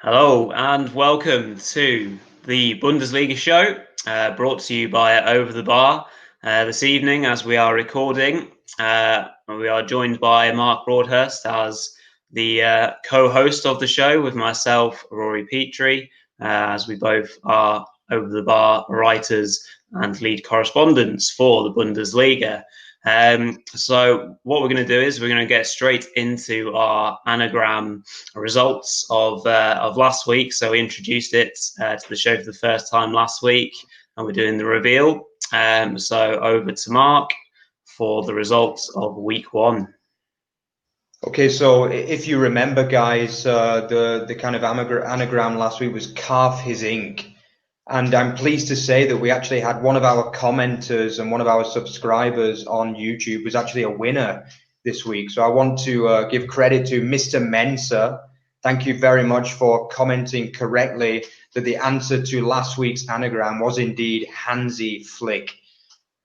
Hello and welcome to the Bundesliga Show, brought to you by Over the Bar. This evening, as we are recording, we are joined by Mark Broadhurst as the co-host of the show with myself, Rory Petre, as we both are Over the Bar writers and lead correspondents for the Bundesliga. So what we're going to do is we're going to get straight into our anagram results of last week. So we introduced it to the show for the first time last week, and we're doing the reveal. So over to Mark for the results of week one. Okay, so if you remember, guys, the kind of anagram last week was carve his ink. And I'm pleased to say that we actually had one of our commenters and one of our subscribers on YouTube was actually a winner this week. So I want to give credit to Mr. Mensa. Thank you very much for commenting correctly that the answer to last week's anagram was indeed Hansi Flick.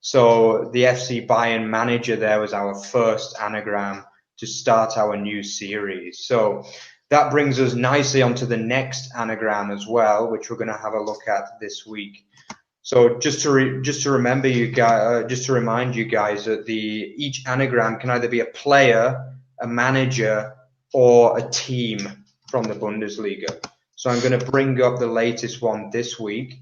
So the FC Bayern manager there was our first anagram to start our new series. So that brings us nicely onto the next anagram as well, which we're going to have a look at this week. So just to remember you guys, just to remind you guys that each anagram can either be a player, a manager, or a team from the Bundesliga. So I'm going to bring up the latest one this week.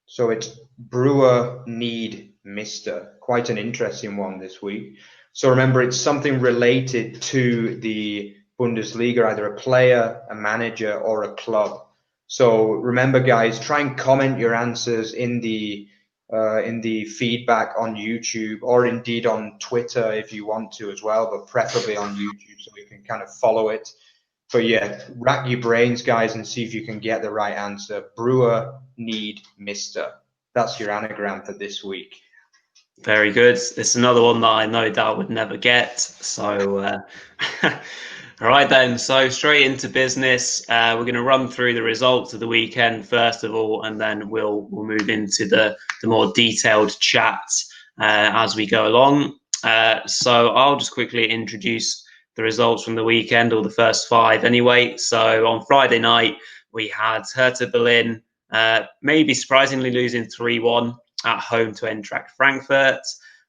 So it's Brewer Need Mister. Quite an interesting one this week. So remember, it's something related to the Bundesliga, either a player, a manager, or a club. So remember, guys, try and comment your answers in the feedback on YouTube, or indeed on Twitter if you want to as well, but preferably on YouTube so we can kind of follow it. But yeah, rack your brains, guys, and see if you can get the right answer. Brewer Need Mister. That's your anagram for this week. Very good. It's another one that I no doubt would never get. So, all right then. So straight into business. We're going to run through the results of the weekend first of all, and then we'll move into the more detailed chat as we go along. So I'll just quickly introduce the results from the weekend, or the first five anyway. So on Friday night, we had Hertha Berlin, maybe surprisingly losing 3-1 at home to Eintracht Frankfurt.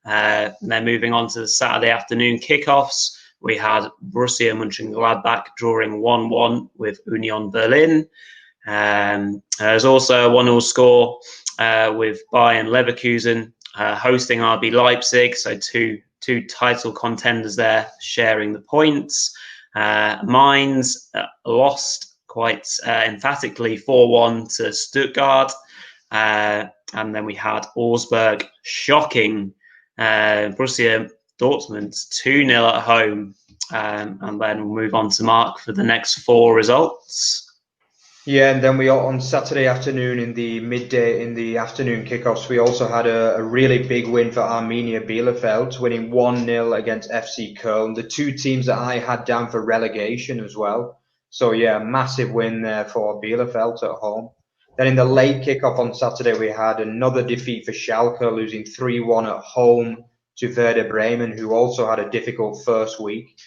And then moving on to the Saturday afternoon kickoffs, we had Borussia Mönchengladbach drawing 1-1 with Union Berlin. There's also a 1-0 score with Bayern Leverkusen hosting RB Leipzig. So two title contenders there sharing the points. Mainz lost quite emphatically 4-1 to Stuttgart. And then we had Augsburg shocking Borussia Dortmund 2-0 at home. And then we'll move on to Mark for the next four results. Yeah, and then we on Saturday afternoon in the afternoon kickoffs, we also had a really big win for Arminia Bielefeld, winning 1-0 against FC Köln, the two teams that I had down for relegation as well. So yeah, massive win there for Bielefeld at home. Then in the late kickoff on Saturday, we had another defeat for Schalke, losing 3-1 at home to Werder Bremen, who also had a difficult first week.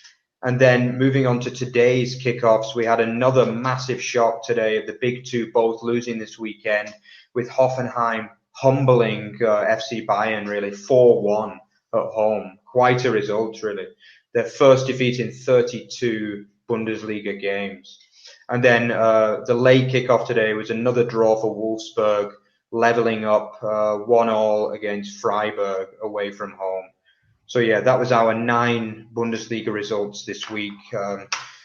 And then moving on to today's kickoffs, we had another massive shock today of the big two both losing this weekend, with Hoffenheim humbling FC Bayern really 4-1 at home. Quite a result, really. Their first defeat in 32 Bundesliga games. And then the late kickoff today was another draw for Wolfsburg, leveling up 1-1 against Freiburg away from home. So yeah, that was our 9 Bundesliga results this week.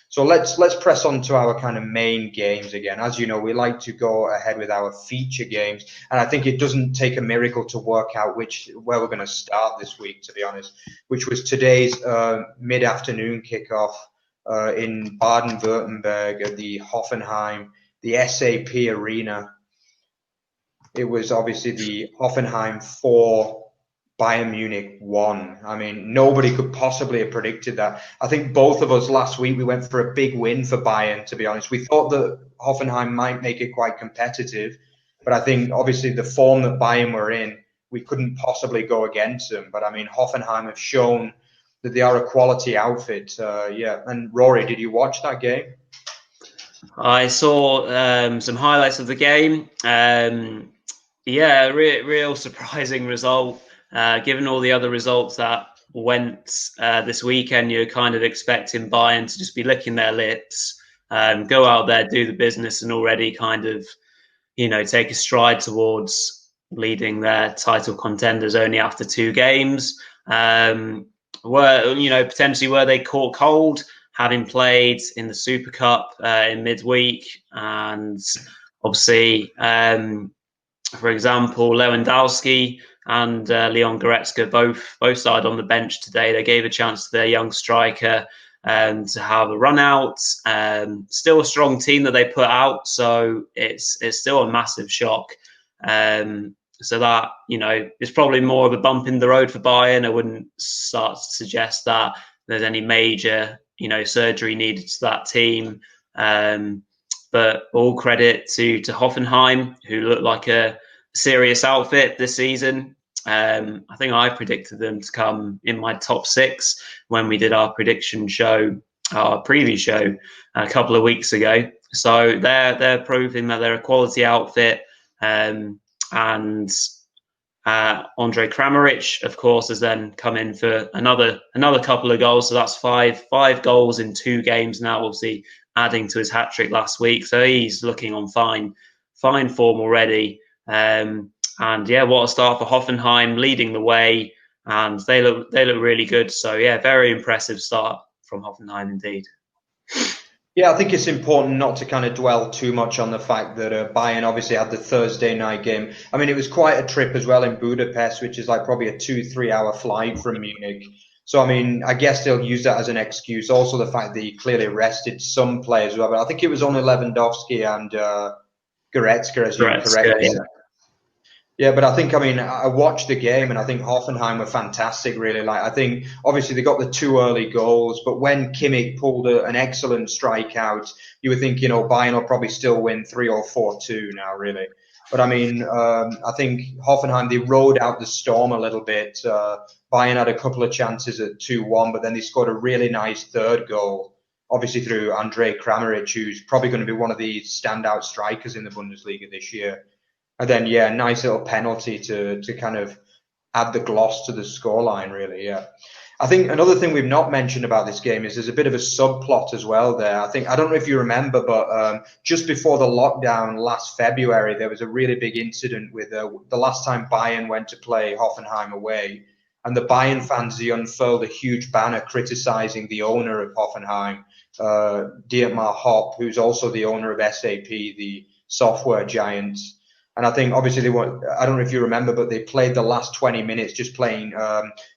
So let's press on to our kind of main games again. As you know, we like to go ahead with our feature games, and I think it doesn't take a miracle to work out where we're going to start this week, to be honest, which was today's mid-afternoon kickoff in Baden-Württemberg at the Hoffenheim, the SAP Arena. It was obviously the Hoffenheim 4, Bayern Munich 1. I mean, nobody could possibly have predicted that. I think both of us last week, we went for a big win for Bayern, to be honest. We thought that Hoffenheim might make it quite competitive, but I think obviously the form that Bayern were in, we couldn't possibly go against them. But I mean, Hoffenheim have shown that they are a quality outfit. Yeah. And Rory, did you watch that game? I saw some highlights of the game. Yeah, real surprising result. Given all the other results that went this weekend, you're kind of expecting Bayern to just be licking their lips, go out there, do the business, and already kind of, take a stride towards leading their title contenders only after 2 games. Potentially were they caught cold, having played in the Super Cup in midweek, and obviously, for example, Lewandowski and Leon Goretzka both started on the bench today. They gave a chance to their young striker to have a run out. Still a strong team that they put out, so it's still a massive shock. So that, is probably more of a bump in the road for Bayern. I wouldn't start to suggest that there's any major, surgery needed to that team. But all credit to Hoffenheim, who look like a serious outfit this season. I think I predicted them to come in my top 6 when we did our prediction show, our preview show a couple of weeks ago. So they're proving that they're a quality outfit. And Andre Kramaric, of course, has then come in for another couple of goals. So that's five goals in 2 games now, obviously adding to his hat trick last week. So he's looking on fine form already. And yeah, what a start for Hoffenheim, leading the way, and they look really good. So yeah, very impressive start from Hoffenheim indeed. Yeah, I think it's important not to kind of dwell too much on the fact that Bayern obviously had the Thursday night game. I mean, it was quite a trip as well in Budapest, which is like probably a 2-3 hour flight from Munich. So, I mean, I guess they'll use that as an excuse. Also, the fact that he clearly rested some players as well. But I think it was only Lewandowski and Goretzka, as you correctly said. Yeah, but I think, I mean, I watched the game and I think Hoffenheim were fantastic, really. Like, I think obviously they got the 2 early goals, but when Kimmich pulled an excellent strike out, you would think, Bayern will probably still win 3 or 4-2 now, really. But I mean, I think Hoffenheim, they rode out the storm a little bit. Bayern had a couple of chances at 2-1, but then they scored a really nice third goal, obviously through Andre Kramaric, who's probably going to be one of the standout strikers in the Bundesliga this year. And then, yeah, nice little penalty to kind of add the gloss to the scoreline, really, yeah. I think another thing we've not mentioned about this game is there's a bit of a subplot as well there. I don't know if you remember, but just before the lockdown last February, there was a really big incident with the last time Bayern went to play Hoffenheim away. And the Bayern fans, they unfurled a huge banner criticizing the owner of Hoffenheim, Dietmar Hopp, who's also the owner of SAP, the software giant. And I think obviously I don't know if you remember, but they played the last 20 minutes just playing,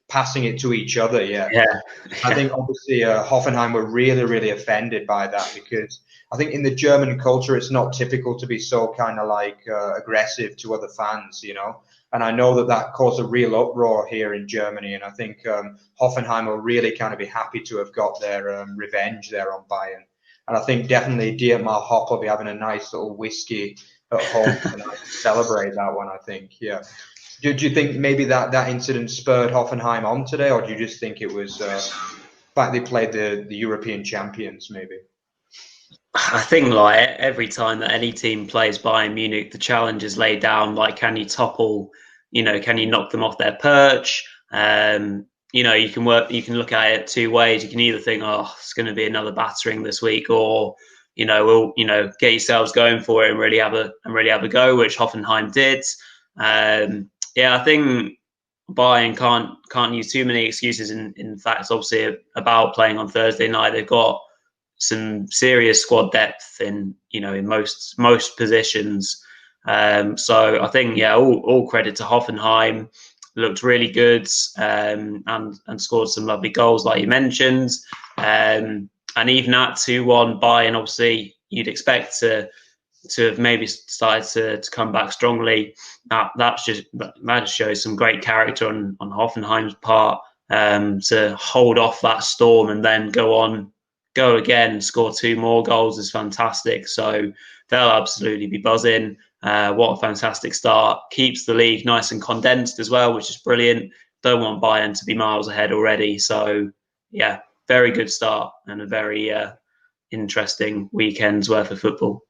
passing it to each other. Yeah. I think obviously Hoffenheim were really, really offended by that because I think in the German culture, it's not typical to be so kind of like aggressive to other fans, And I know that caused a real uproar here in Germany. And I think Hoffenheim will really kind of be happy to have got their revenge there on Bayern. And I think definitely Dietmar Hopp will be having a nice little whiskey at home and celebrate that one, I think. Yeah. Do you think maybe that incident spurred Hoffenheim on today, or do you just think it was the fact they played the European champions, maybe? I think like every time that any team plays Bayern Munich, the challenge is laid down. Like, can you topple? Can you knock them off their perch? You can look at it 2 ways. You can either think, oh, it's going to be another battering this week, or we'll get yourselves going for it and really have a go, which Hoffenheim did. I think Bayern can't use too many excuses. In fact, it's obviously about playing on Thursday night. They've got some serious squad depth in most positions. So I think all credit to Hoffenheim. Looked really good and scored some lovely goals, like you mentioned. And even at 2-1, Bayern, obviously, you'd expect to have maybe started to come back strongly. That just shows some great character on Hoffenheim's part to hold off that storm and then go again, score 2 more goals is fantastic. So they'll absolutely be buzzing. What a fantastic start. Keeps the league nice and condensed as well, which is brilliant. Don't want Bayern to be miles ahead already. So, yeah, very good start and a very interesting weekend's worth of football.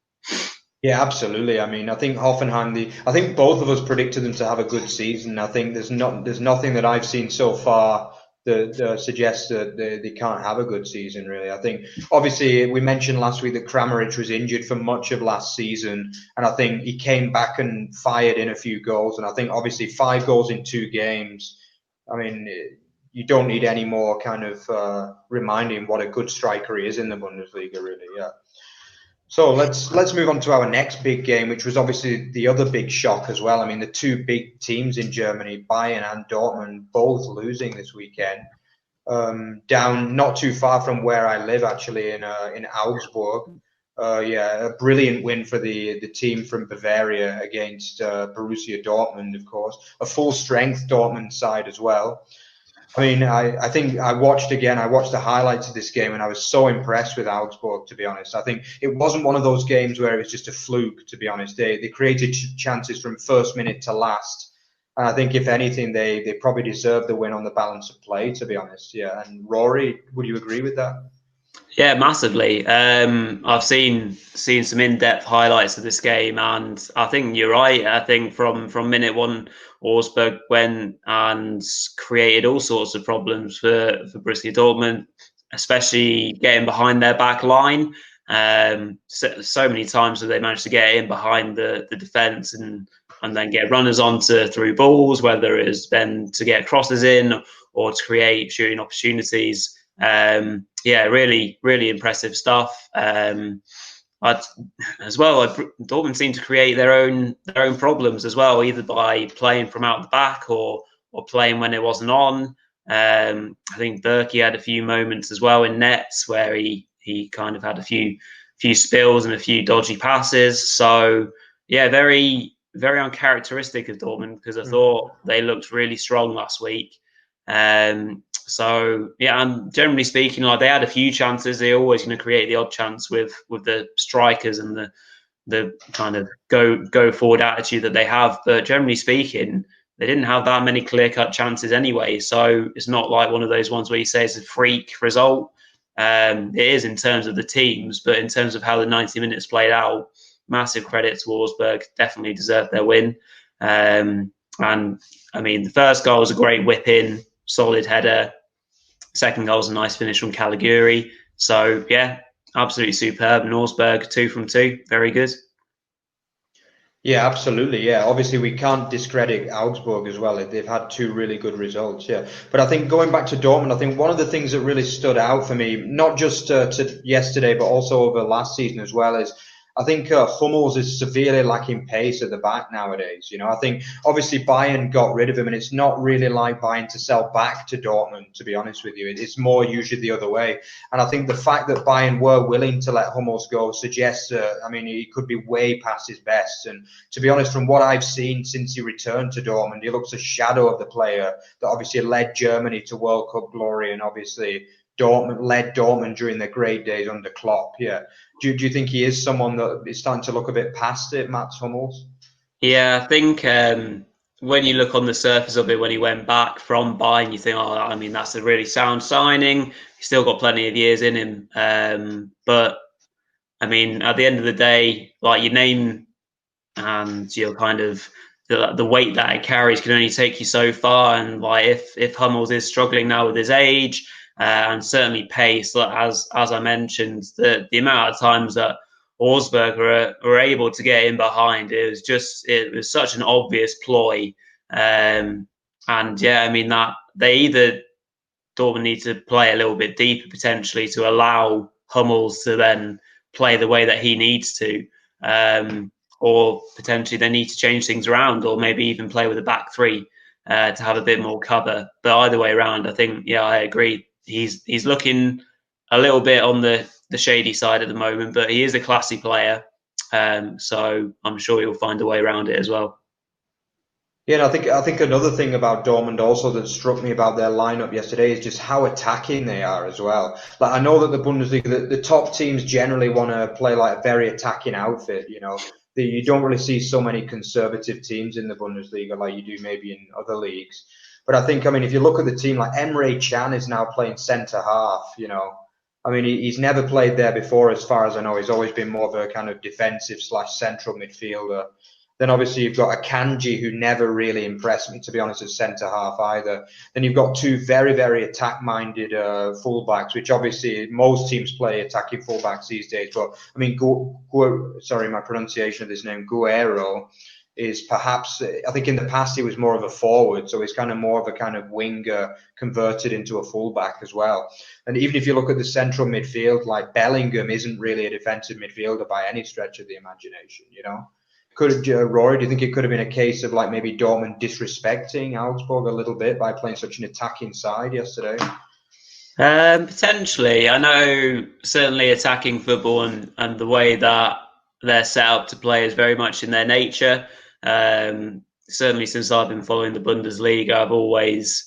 Yeah, absolutely. I mean, I think Hoffenheim. I think both of us predicted them to have a good season. I think there's nothing that I've seen so far that suggests that they can't have a good season. Really, I think obviously we mentioned last week that Kramaric was injured for much of last season, and I think he came back and fired in a few goals. And I think obviously 5 goals in 2 games. I mean, you don't need any more kind of reminding what a good striker he is in the Bundesliga. Really, yeah. So let's move on to our next big game, which was obviously the other big shock as well. I mean, the 2 big teams in Germany, Bayern and Dortmund, both losing this weekend. Down not too far from where I live, actually, in Augsburg. Yeah, a brilliant win for the team from Bavaria against Borussia Dortmund, of course. A full strength Dortmund side as well. I mean, I think I watched the highlights of this game, and I was so impressed with Augsburg, to be honest. I think it wasn't one of those games where it was just a fluke, to be honest. They created chances from first minute to last. And I think, if anything, they probably deserved the win on the balance of play, to be honest. Yeah. And Rory, would you agree with that? Yeah, massively. I've seen some in-depth highlights of this game, and I think you're right. I think from minute one, Augsburg went and created all sorts of problems for Borussia Dortmund, especially getting behind their back line. So many times that they managed to get in behind the defence and then get runners onto through balls, whether it's then to get crosses in or to create shooting opportunities. Yeah, really, really impressive stuff. As well, Dortmund seem to create their own problems as well, either by playing from out the back or playing when it wasn't on. I think Berkey had a few moments as well in nets where he kind of had a few spills and a few dodgy passes. So yeah, very, very uncharacteristic of Dortmund, because I thought they looked really strong last week. So yeah, and generally speaking, like, they had a few chances. They're always going to create the odd chance with the strikers and the kind of go forward attitude that they have. But generally speaking, they didn't have that many clear cut chances anyway. So it's not like one of those ones where you say it's a freak result. It is in terms of the teams, but in terms of how the 90 minutes played out, massive credit to Wolfsburg. Definitely deserved their win. And I mean, the first goal was a great whip in, solid header. Second goal was a nice finish from Caligiuri. So yeah, absolutely superb. Wolfsburg 2 from 2, very good. Yeah, absolutely. Yeah, obviously we can't discredit Augsburg as well. They've had 2 really good results. Yeah, but I think going back to Dortmund, I think one of the things that really stood out for me, not just to yesterday, but also over last season as well, is I think Hummels is severely lacking pace at the back nowadays. You know, I think obviously Bayern got rid of him, and it's not really like Bayern to sell back to Dortmund, to be honest with you. It's more usually the other way. And I think the fact that Bayern were willing to let Hummels go suggests, I mean, he could be way past his best. And to be honest, from what I've seen since he returned to Dortmund, he looks a shadow of the player that obviously led Germany to World Cup glory, and obviously led Dortmund during their great days under Klopp. Yeah. Do you think he is someone that is starting to look a bit past it, Mats Hummels? Yeah, I think when you look on the surface of it, when he went back from Bayern, you think, oh, I mean, that's a really sound signing. He's still got plenty of years in him. But I mean, at the end of the day, like, your name and your kind of the weight that it carries can only take you so far. And like, if Hummels is struggling now with his age and certainly pace, as I mentioned, the amount of times that Augsburg were able to get in behind, it was such an obvious ploy. And yeah, I mean, that Dortmund need to play a little bit deeper potentially to allow Hummels to then play the way that he needs to. Or potentially they need to change things around, or maybe even play with a back 3 to have a bit more cover. But either way around, I think, yeah, I agree. He's looking a little bit on the shady side at the moment, but he is a classy player. So I'm sure he'll find a way around it as well. Yeah, and I think another thing about Dortmund also that struck me about their lineup yesterday is just how attacking they are as well. Like, I know that the Bundesliga, the top teams generally want to play like a very attacking outfit. You know, you don't really see so many conservative teams in the Bundesliga like you do maybe in other leagues. But I think, I mean, if you look at the team, like Emre Can is now playing centre half. You know, I mean, he's never played there before, as far as I know. He's always been more of a kind of defensive / central midfielder. Then obviously you've got Akanji, who never really impressed me, to be honest, at centre half either. Then you've got two very, very attack-minded fullbacks, which obviously most teams play attacking fullbacks these days. But I mean, sorry, my pronunciation of his name, Guerrero, is perhaps, I think in the past he was more of a forward, so he's kind of more of a kind of winger converted into a fullback as well. And even if you look at the central midfield, like Bellingham isn't really a defensive midfielder by any stretch of the imagination, you know. Rory, do you think it could have been a case of like maybe Dortmund disrespecting Augsburg a little bit by playing such an attacking side yesterday? Potentially. I know certainly attacking football and the way that they're set up to play is very much in their nature. Certainly since I've been following the Bundesliga, I've always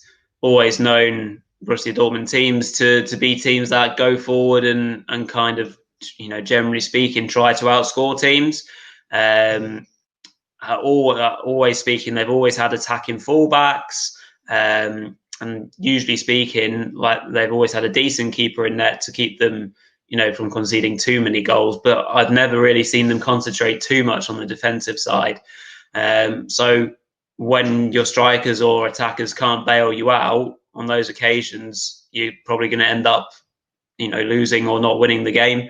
known Borussia Dortmund teams to be teams that go forward and kind of, you know, generally speaking, try to outscore teams. Always speaking, they've always had attacking fullbacks, and usually speaking, like they've always had a decent keeper in net to keep them, you know, from conceding too many goals. But I've never really seen them concentrate too much on the defensive side. So when your strikers or attackers can't bail you out on those occasions, you're probably going to end up, you know, losing or not winning the game.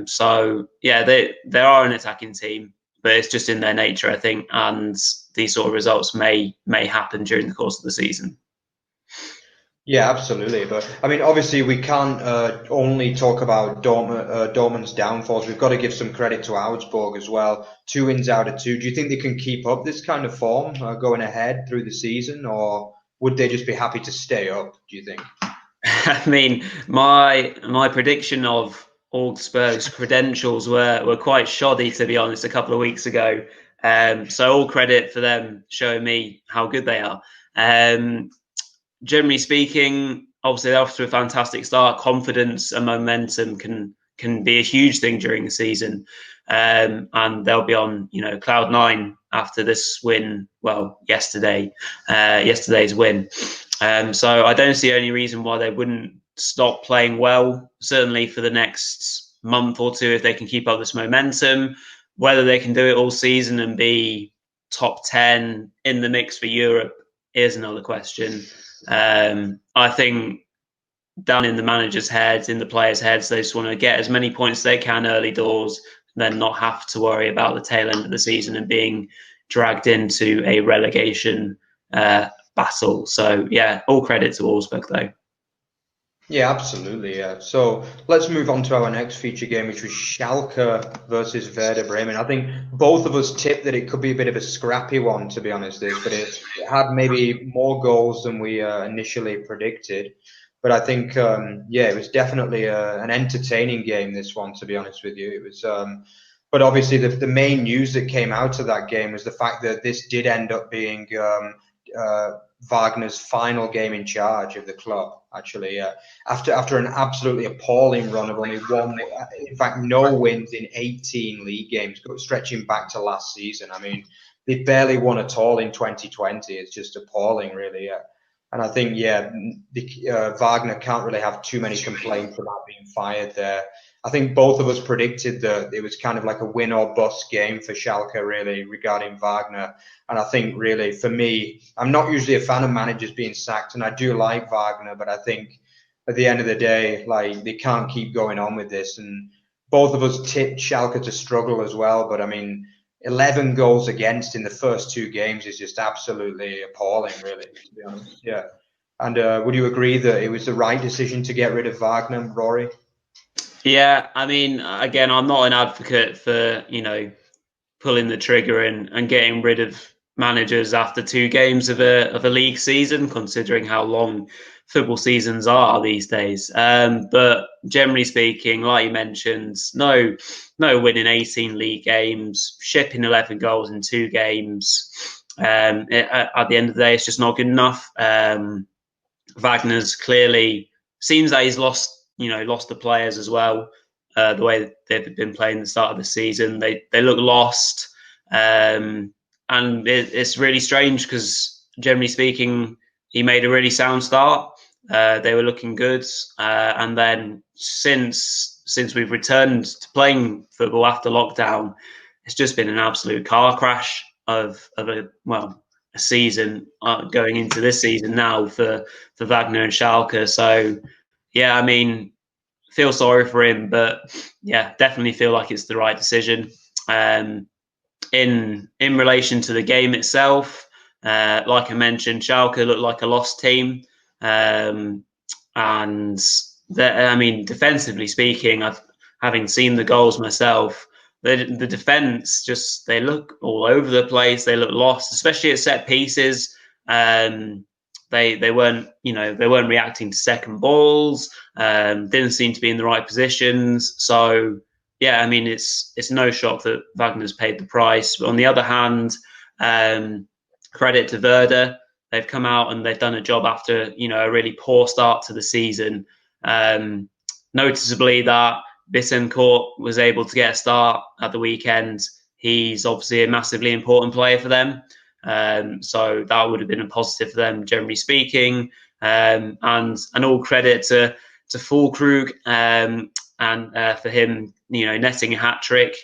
So yeah, they are an attacking team, but it's just in their nature, I think, and these sort of results may happen during the course of the season. Yeah, absolutely. But I mean, obviously, we can't only talk about Dortmund's downfalls. We've got to give some credit to Augsburg as well. 2 wins out of 2. Do you think they can keep up this kind of form going ahead through the season, or would they just be happy to stay up, do you think? I mean, my prediction of Augsburg's credentials were quite shoddy, to be honest, a couple of weeks ago. So all credit for them showing me how good they are. Generally speaking, obviously they're off to a fantastic start. Confidence and momentum can be a huge thing during the season, and they'll be on, you know, cloud 9 after this win. Well, yesterday's win. So I don't see any reason why they wouldn't stop playing well. Certainly for the next month or two, if they can keep up this momentum. Whether they can do it all season and be top 10 in the mix for Europe is another question. I think down in the manager's heads, in the players' heads, they just want to get as many points as they can early doors, then not have to worry about the tail end of the season and being dragged into a relegation battle. So yeah, all credit to Augsburg though. Yeah, absolutely. Yeah. So let's move on to our next feature game, which was Schalke versus Werder Bremen. I think both of us tipped that it could be a bit of a scrappy one, to be honest, but it had maybe more goals than we initially predicted. But I think, yeah, it was definitely an entertaining game, this one, to be honest with you. It was, but obviously the main news that came out of that game was the fact that this did end up being Wagner's final game in charge of the club, actually. After an absolutely appalling run of only one, in fact, no wins in 18 league games, stretching back to last season. I mean, they barely won at all in 2020. It's just appalling, really. And I think, yeah, Wagner can't really have too many complaints about being fired there. I think both of us predicted that it was kind of like a win or bust game for Schalke, really, regarding Wagner. And I think, really, for me, I'm not usually a fan of managers being sacked, and I do like Wagner, but I think at the end of the day, like, they can't keep going on with this. And both of us tipped Schalke to struggle as well. But I mean, 11 goals against in the first 2 games is just absolutely appalling, really, to be honest. Yeah. And would you agree that it was the right decision to get rid of Wagner, Rory? Yeah, I mean, again, I'm not an advocate for, you know, pulling the trigger and getting rid of managers after 2 games of a league season, considering how long football seasons are these days. But generally speaking, like you mentioned, no winning 18 league games, shipping 11 goals in 2 games. At the end of the day, it's just not good enough. Wagner's clearly seems that he's lost the players as well. The way they've been playing the start of the season, they look lost, and it's really strange because generally speaking, he made a really sound start. They were looking good, and then since we've returned to playing football after lockdown, it's just been an absolute car crash of a season going into this season now for Wagner and Schalke. So yeah, I mean, feel sorry for him, but yeah, definitely feel like it's the right decision. In relation to the game itself, like I mentioned, Schalke looked like a lost team, and I mean, defensively speaking, having seen the goals myself, the defense just, they look all over the place. They look lost, especially at set pieces. They weren't, they weren't reacting to second balls. Didn't seem to be in the right positions. So yeah, I mean, it's no shock that Wagner's paid the price. But on the other hand, credit to Werder. They've come out and they've done a job after, a really poor start to the season. Noticeably that Bittencourt was able to get a start at the weekend. He's obviously a massively important player for them. So that would have been a positive for them, generally speaking. And all credit to Füllkrug and for him, netting a hat trick.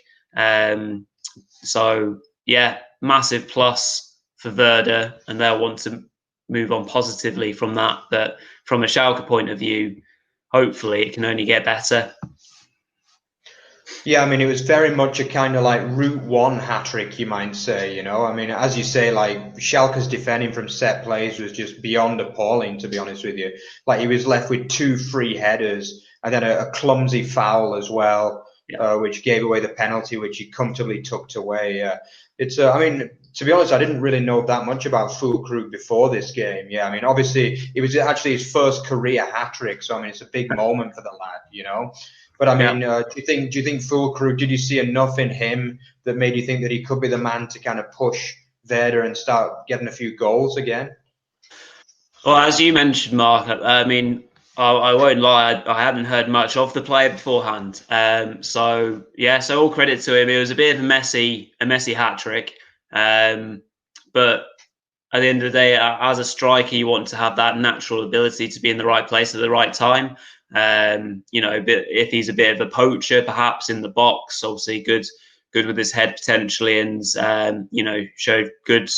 So yeah, massive plus for Werder, and they'll want to move on positively from that. But from a Schalke point of view, hopefully it can only get better. Yeah, I mean, it was very much a kind of like Route 1 hat-trick, you might say, I mean, as you say, like, Schalke's defending from set plays was just beyond appalling, to be honest with you. Like, he was left with 2 free headers and then a clumsy foul as well, which gave away the penalty, which he comfortably tucked away. It's, I mean, to be honest, I didn't really know that much about Füllkrug before this game. Yeah, I mean, obviously, it was actually his first career hat-trick, so, I mean, it's a big moment for the lad, But I mean, do you think Füllkrug, did you see enough in him that made you think that he could be the man to kind of push Werder and start getting a few goals again? Well, as you mentioned, Mark, I mean, I won't lie, I hadn't heard much of the player beforehand. So yeah, so all credit to him. It was a bit of a messy hat trick, but at the end of the day, as a striker, you want to have that natural ability to be in the right place at the right time. If he's a bit of a poacher, perhaps in the box, obviously good with his head potentially, and showed good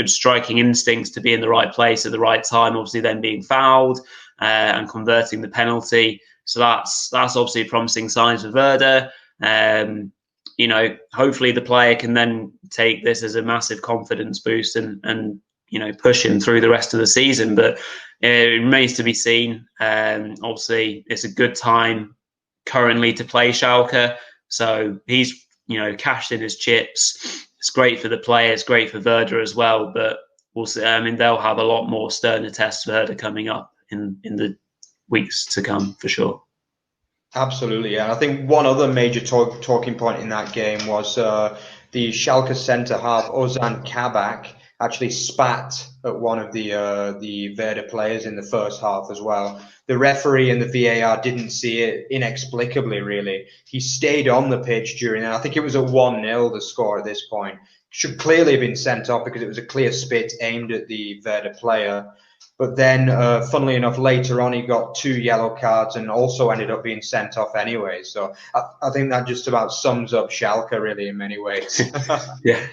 striking instincts to be in the right place at the right time. Obviously, then being fouled and converting the penalty. So that's obviously promising signs for Werder. Hopefully the player can then take this as a massive confidence boost and push him through the rest of the season. But it remains to be seen. Obviously, it's a good time currently to play Schalke. So he's, cashed in his chips. It's great for the player. It's great for Werder as well. But we'll see. I mean, they'll have a lot more sterner tests for Werder coming up in the weeks to come, for sure. Absolutely, yeah. I think one other major talking point in that game was the Schalke centre half, Ozan Kabak, actually spat at one of the Werder players in the first half as well. The referee and the VAR didn't see it, inexplicably, really. He stayed on the pitch during that. I think it was a 1-0, the score at this point. Should clearly have been sent off because it was a clear spit aimed at the Werder player. But then, funnily enough, later on, he got 2 yellow cards and also ended up being sent off anyway. So I think that just about sums up Schalke, really, in many ways. Yeah.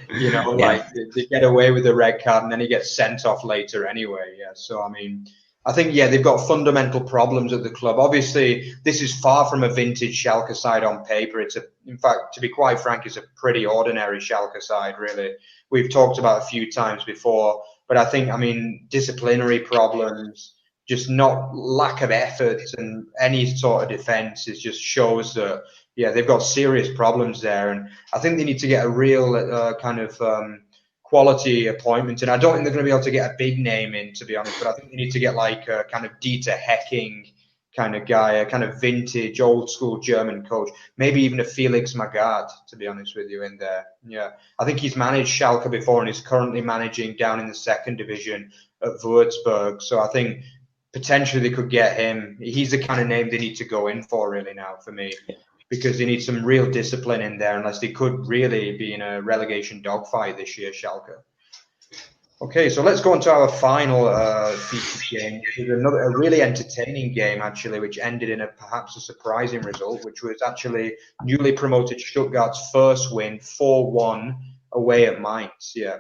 Like they get away with the red card and then he gets sent off later anyway. Yeah. So, I mean, I think, they've got fundamental problems at the club. Obviously, this is far from a vintage Schalke side on paper. In fact, to be quite frank, it's a pretty ordinary Schalke side, really. We've talked about a few times before. But I think, disciplinary problems, just not lack of effort and any sort of defence, it just shows that, they've got serious problems there. And I think they need to get a real quality appointment. And I don't think they're going to be able to get a big name in, to be honest, but I think they need to get like a kind of Dieter Hecking kind of guy, a kind of vintage, old school German coach, maybe even a Felix Magath, to be honest with you, in there. Yeah, I think he's managed Schalke before and he's currently managing down in the 2nd division at Würzburg. So I think potentially they could get him. He's the kind of name they need to go in for, really, now, for me, because they need some real discipline in there, unless they could really be in a relegation dogfight this year, Schalke. Okay, so let's go on to our final featured game, which is a really entertaining game, actually, which ended in perhaps a surprising result, which was actually newly promoted Stuttgart's first win, 4-1 away at Mainz. Yeah.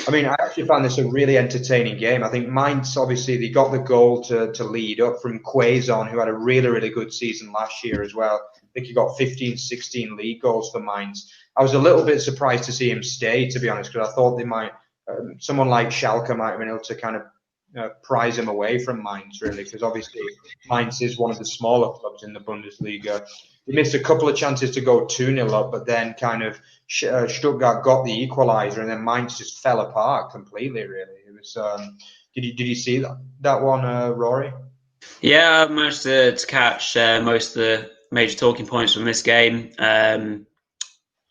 I mean, I actually found this a really entertaining game. I think Mainz, obviously, they got the goal to lead up from Quaison, who had a really, really good season last year as well. I think he got 15, 16 league goals for Mainz. I was a little bit surprised to see him stay, to be honest, because I thought they might, someone like Schalke might have been able to kind of prize him away from Mainz, really, because obviously Mainz is one of the smaller clubs in the Bundesliga. They missed a couple of chances to go 2-0 up, but then kind of Stuttgart got the equaliser, and then Mainz just fell apart completely, really. It was. Did you see that one, Rory? Yeah, I managed to catch most of the major talking points from this game.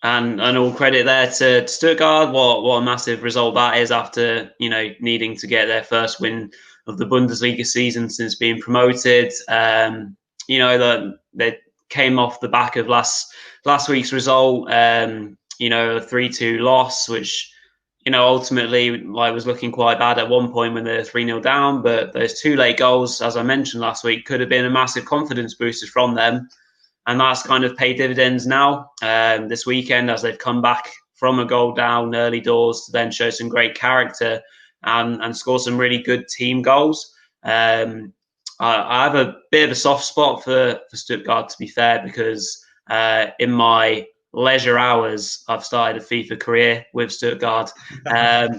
And all credit there to Stuttgart. What a massive result that is after, needing to get their first win of the Bundesliga season since being promoted. They came off the back of last week's result, a 3-2 loss, which, ultimately was looking quite bad at one point when they were 3-0 down. But those two late goals, as I mentioned last week, could have been a massive confidence booster from them. And that's kind of paid dividends now this weekend as they've come back from a goal down early doors to then show some great character and score some really good team goals. I have a bit of a soft spot for Stuttgart, to be fair, because in my leisure hours, I've started a FIFA career with Stuttgart.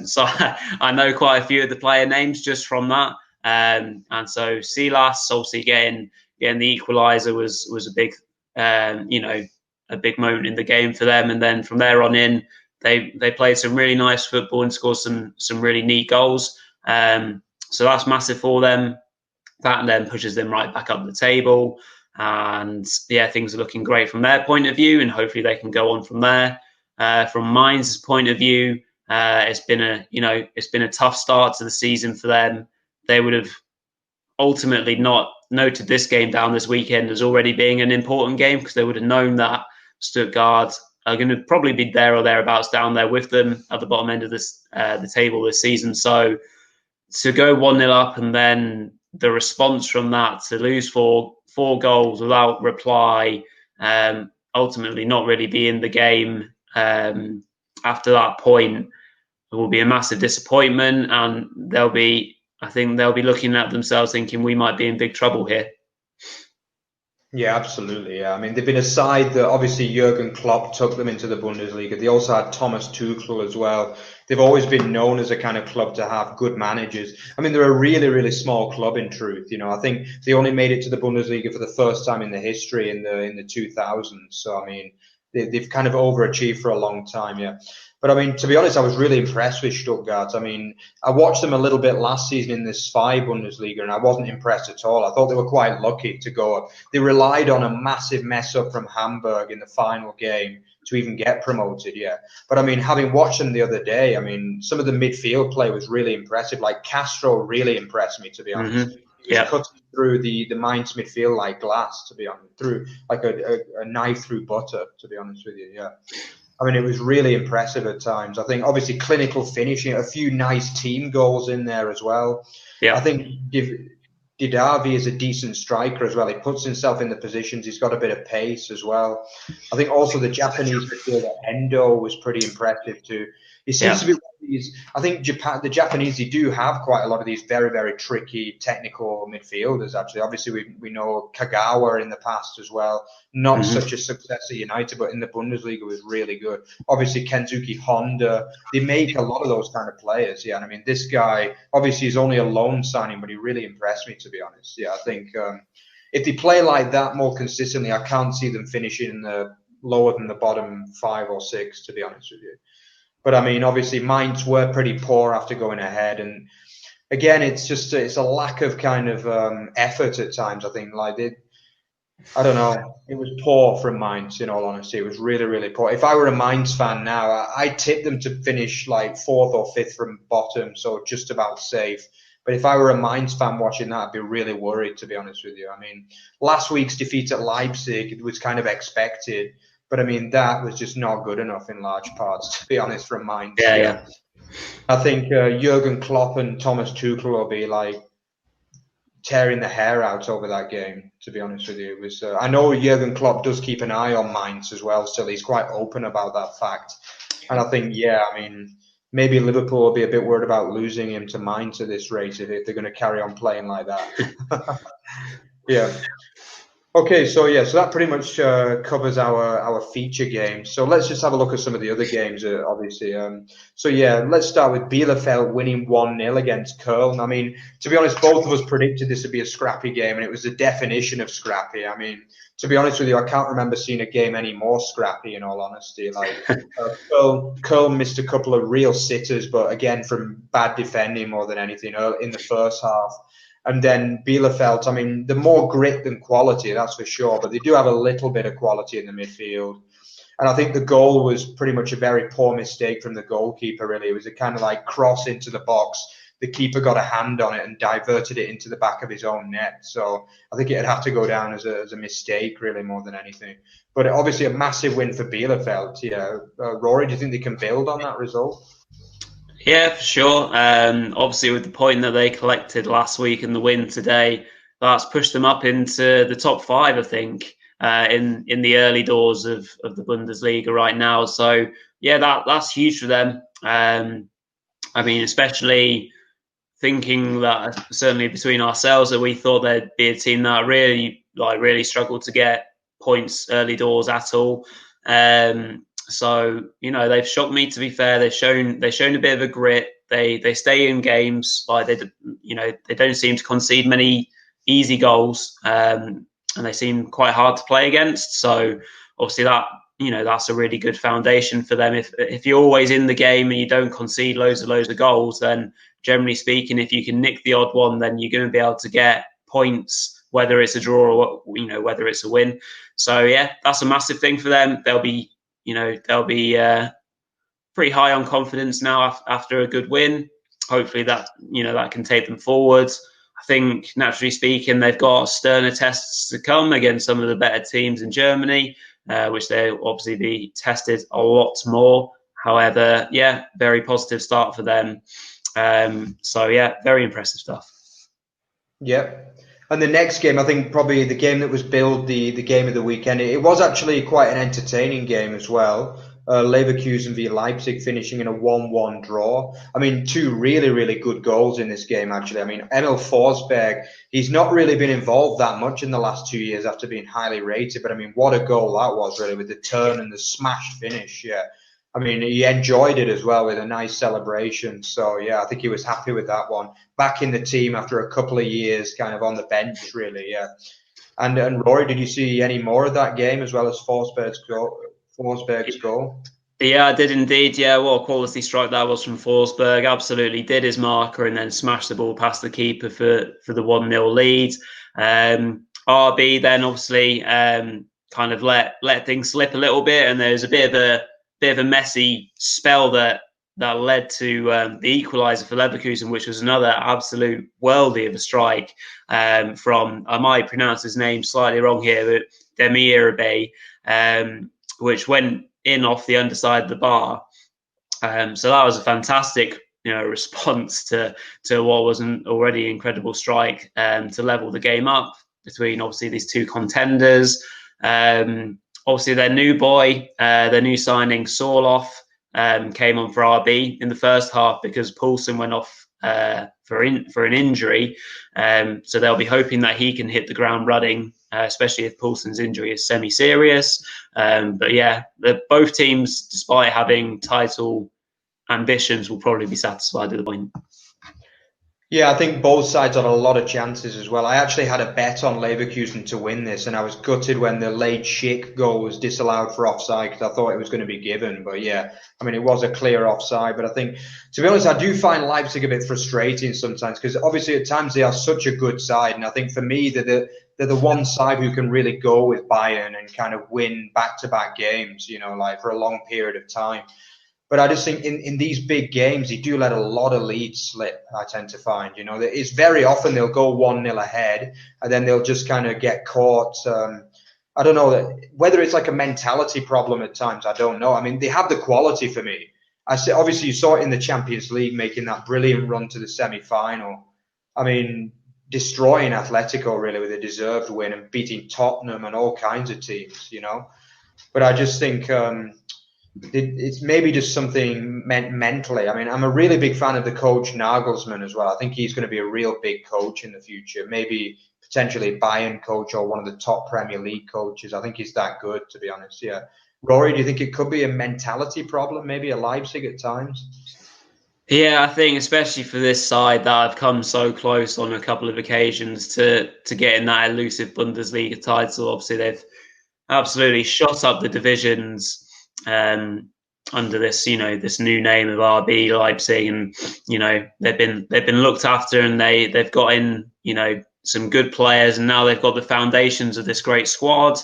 So I know quite a few of the player names just from that. And so Silas, obviously getting the equaliser was a big a big moment in the game for them. And then from there on in, they played some really nice football and scored some really neat goals. So that's massive for them. That then pushes them right back up the table. And yeah, things are looking great from their point of view, and hopefully they can go on from there. From Mainz's point of view, it's been a tough start to the season for them. They would have ultimately not noted this game down this weekend as already being an important game, because they would have known that Stuttgart are going to probably be there or thereabouts down there with them at the bottom end of the table this season. So to go 1-0 up and then the response from that to lose four goals without reply, ultimately not really be in the game after that point, it will be a massive disappointment, and I think they'll be looking at themselves thinking we might be in big trouble here. Yeah, absolutely. Yeah, I mean, they've been a side that obviously Jurgen Klopp took them into the Bundesliga. They also had Thomas Tuchel as well. They've always been known as a kind of club to have good managers. I mean, they're a really, really small club in truth. I think they only made it to the Bundesliga for the first time in the history in the 2000s. So, I mean, they've kind of overachieved for a long time. Yeah. But I mean, to be honest, I was really impressed with Stuttgart. I mean, I watched them a little bit last season in this SPI Bundesliga, and I wasn't impressed at all. I thought they were quite lucky to go up. They relied on a massive mess up from Hamburg in the final game to even get promoted, yeah. But I mean, having watched them the other day, I mean, some of the midfield play was really impressive. Like Castro really impressed me, to be honest. Mm-hmm. He was cutting through the Mainz midfield like glass, to be honest, through like a knife through butter, to be honest with you, yeah. I mean, it was really impressive at times. I think obviously clinical finishing, a few nice team goals in there as well. Yeah. I think Didavi is a decent striker as well. He puts himself in the positions. He's got a bit of pace as well. I think also the Japanese midfielder Endo was pretty impressive too. He seems to be one of these. I think the Japanese, they do have quite a lot of these very, very tricky technical midfielders. Actually, obviously we know Kagawa in the past as well. Not such a success at United, but in the Bundesliga was really good. Obviously Kenzuki Honda. They make a lot of those kind of players. Yeah, and I mean this guy obviously is only a loan signing, but he really impressed me, to be honest. Yeah, I think if they play like that more consistently, I can't see them finishing in the lower than the bottom 5 or 6, to be honest with you. But I mean, obviously, Mainz were pretty poor after going ahead, and again, it's a lack of kind of effort at times. I think I don't know, it was poor from Mainz. In all honesty, it was really, really poor. If I were a Mainz fan now, I'd tip them to finish like 4th or 5th from bottom, so just about safe. But if I were a Mainz fan watching that, I'd be really worried, to be honest with you. I mean, last week's defeat at Leipzig was kind of expected. But I mean, that was just not good enough in large parts, to be honest, from Mainz. Yeah. I think Jurgen Klopp and Thomas Tuchel will be like tearing the hair out over that game. To be honest with you, it was. I know Jurgen Klopp does keep an eye on Mainz as well, so he's quite open about that fact. And I think, yeah, I mean, maybe Liverpool will be a bit worried about losing him to Mainz at this rate if they're going to carry on playing like that. Yeah. Okay, so yeah, so that pretty much covers our feature games. So let's just have a look at some of the other games, obviously. So yeah, let's start with Bielefeld winning 1-0 against Köln. I mean, to be honest, both of us predicted this would be a scrappy game, and it was the definition of scrappy. I mean, to be honest with you, I can't remember seeing a game any more scrappy, in all honesty. Like, Köln missed a couple of real sitters, but again, from bad defending more than anything in the first half. And then Bielefeld, I mean, they're more grit than quality, that's for sure, but they do have a little bit of quality in the midfield. And I think the goal was pretty much a very poor mistake from the goalkeeper, really. It was a kind of like cross into the box. The keeper got a hand on it and diverted it into the back of his own net. So I think it'd have to go down as a mistake, really, more than anything. But obviously a massive win for Bielefeld. Yeah. Rory, do you think they can build on that result? Yeah, for sure. Obviously, with the point that they collected last week and the win today, that's pushed them up into the top five, I think, in the early doors of the Bundesliga right now. So yeah, that's huge for them. I mean, especially thinking that certainly between ourselves that we thought there'd be a team that really struggled to get points early doors at all. So they've shocked me. To be fair, they've shown a bit of a grit. They stay in games. Like they don't seem to concede many easy goals, and they seem quite hard to play against. So obviously that's a really good foundation for them. If you're always in the game and you don't concede loads of goals, then generally speaking, if you can nick the odd one, then you're going to be able to get points, whether it's a draw or whether it's a win. So yeah, that's a massive thing for them. They'll be pretty high on confidence now after a good win. Hopefully that can take them forward. I think, naturally speaking, they've got sterner tests to come against some of the better teams in Germany, which they'll obviously be tested a lot more. However, yeah, very positive start for them. So yeah, very impressive stuff. Yeah. And the next game, I think probably the game that was billed the game of the weekend, it was actually quite an entertaining game as well. Leverkusen v Leipzig finishing in a 1-1 draw. I mean, two really, really good goals in this game, actually. I mean, Emil Forsberg, he's not really been involved that much in the last 2 years after being highly rated. But I mean, what a goal that was, really, with the turn and the smash finish. Yeah. I mean, he enjoyed it as well with a nice celebration. So, yeah, I think he was happy with that one. Back in the team after a couple of years kind of on the bench, really, yeah. And Rory, did you see any more of that game as well as Forsberg's goal? Yeah, I did indeed. Yeah, what a quality strike that was from Forsberg. Absolutely did his marker and then smashed the ball past the keeper for the 1-0 lead. RB then obviously kind of let things slip a little bit, and there was a bit of a messy spell that led to the equaliser for Leverkusen, which was another absolute worldie of a strike from, I might pronounce his name slightly wrong here, but Demirbay, which went in off the underside of the bar. So that was a fantastic response to what was an already incredible strike to level the game up between obviously these two contenders. Obviously, their new boy, their new signing, Sorloth, came on for RB in the first half because Poulsen went off for an injury. So they'll be hoping that he can hit the ground running, especially if Poulsen's injury is semi-serious. But yeah, both teams, despite having title ambitions, will probably be satisfied at the point. Yeah, I think both sides had a lot of chances as well. I actually had a bet on Leverkusen to win this, and I was gutted when the late Schick goal was disallowed for offside because I thought it was going to be given. But yeah, I mean, it was a clear offside. But I think, to be honest, I do find Leipzig a bit frustrating sometimes because obviously at times they are such a good side. And I think for me, they're the one side who can really go with Bayern and kind of win back-to-back games, like for a long period of time. But I just think in these big games, they do let a lot of leads slip, I tend to find. It's very often they'll go 1-0 ahead and then they'll just kind of get caught. I don't know whether it's like a mentality problem at times. I don't know. I mean, they have the quality for me. obviously you saw it in the Champions League, making that brilliant run to the semi-final. I mean, destroying Atletico really with a deserved win and beating Tottenham and all kinds of teams, you know. But I just think it's maybe just something mentally. I mean, I'm a really big fan of the coach Nagelsmann as well. I think he's going to be a real big coach in the future. Maybe potentially Bayern coach or one of the top Premier League coaches. I think he's that good, to be honest. Yeah. Rory, do you think it could be a mentality problem, maybe at Leipzig at times? Yeah, I think especially for this side that have come so close on a couple of occasions to getting that elusive Bundesliga title. Obviously, they've absolutely shot up the divisions under this, this new name of RB Leipzig, and they've been looked after, and they've got in some good players, and now they've got the foundations of this great squad.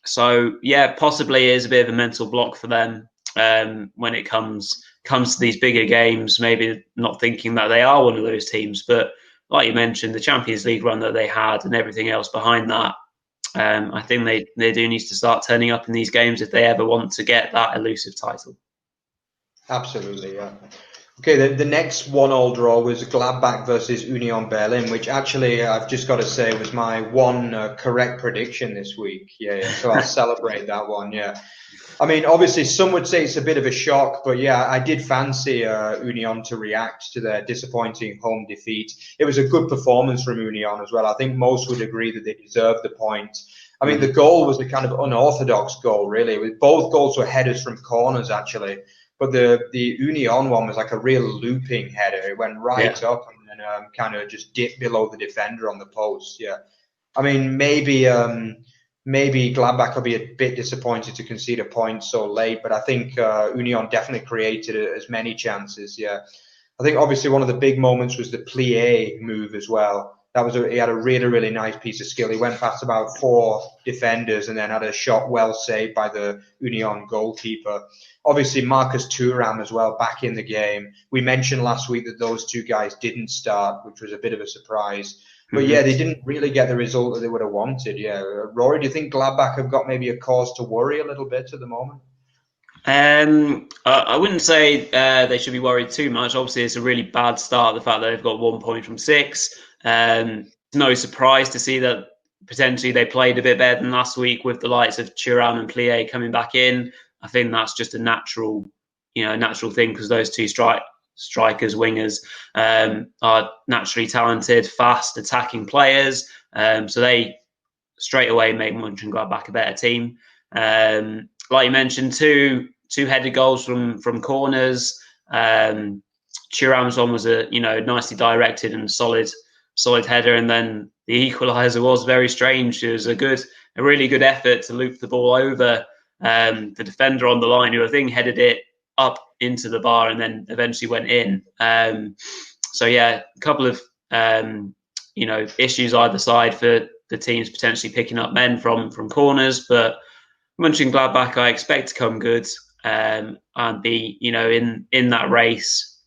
So yeah, possibly is a bit of a mental block for them when it comes to these bigger games. Maybe not thinking that they are one of those teams, but like you mentioned, the Champions League run that they had and everything else behind that. I think they do need to start turning up in these games if they ever want to get that elusive title. Absolutely, yeah. Okay, the next 1-1 draw was Gladbach versus Union Berlin, which actually I've just got to say was my one correct prediction this week. Yeah. So I'll celebrate that one. Yeah. I mean, obviously, some would say it's a bit of a shock, but yeah, I did fancy Union to react to their disappointing home defeat. It was a good performance from Union as well. I think most would agree that they deserved the point. I mean, the goal was a kind of unorthodox goal, really. Both goals were headers from corners, actually. But the Union one was like a real looping header. It went right up and then kind of just dipped below the defender on the post. Yeah. I mean, maybe Gladbach will be a bit disappointed to concede a point so late, but I think Union definitely created as many chances. Yeah, I think obviously one of the big moments was the plie move as well. He had a really, really nice piece of skill. He went past about 4 defenders and then had a shot well saved by the Union goalkeeper. Obviously, Marcus Thuram as well back in the game. We mentioned last week that those 2 guys didn't start, which was a bit of a surprise. But yeah, they didn't really get the result that they would have wanted. Yeah, Rory, do you think Gladbach have got maybe a cause to worry a little bit at the moment? I wouldn't say they should be worried too much. Obviously, it's a really bad start. The fact that they've got 1 point from 6. No surprise to see that potentially they played a bit better than last week with the likes of Thuram and Plie coming back in. I think that's just a natural thing because those 2 strikers, wingers, are naturally talented, fast, attacking players. So they straight away make Mönchengladbach a better team. Like you mentioned, two headed goals from corners. Thuram's one was a nicely directed and solid header, and then the equaliser was very strange. It was a really good effort to loop the ball over the defender on the line, who I think headed it up into the bar and then eventually went in. So yeah, a couple of issues either side for the teams potentially picking up men from corners, but Mönchengladbach I expect to come good and be in that race.